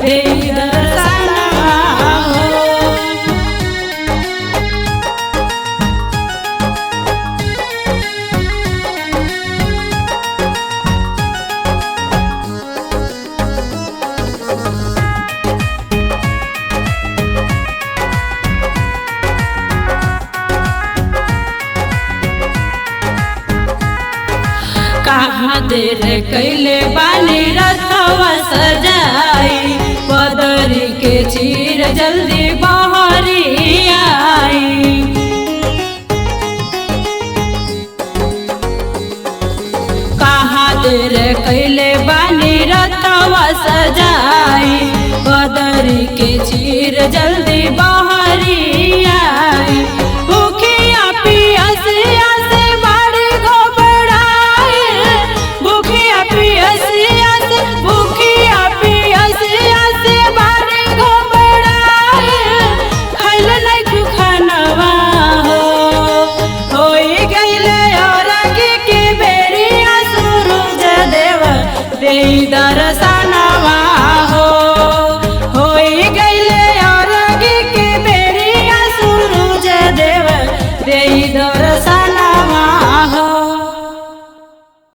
देई दर्शनवा हो। कहाँ देर कैले बानी रथवा सजाई, बदरी के चीर जल्दी बहरी आई। कहाँ देर कैले बानी रथवा सजाई, बदरी के चीर जल्दी बहरी आई। भूखिया पियसिया से बड़ी घबराई, भूखिया पियसिया से बड़ी घबराई। खैल नहीं खानवा हो, होई गईले औरगी के बेरिया सूरज देव देई दर्शन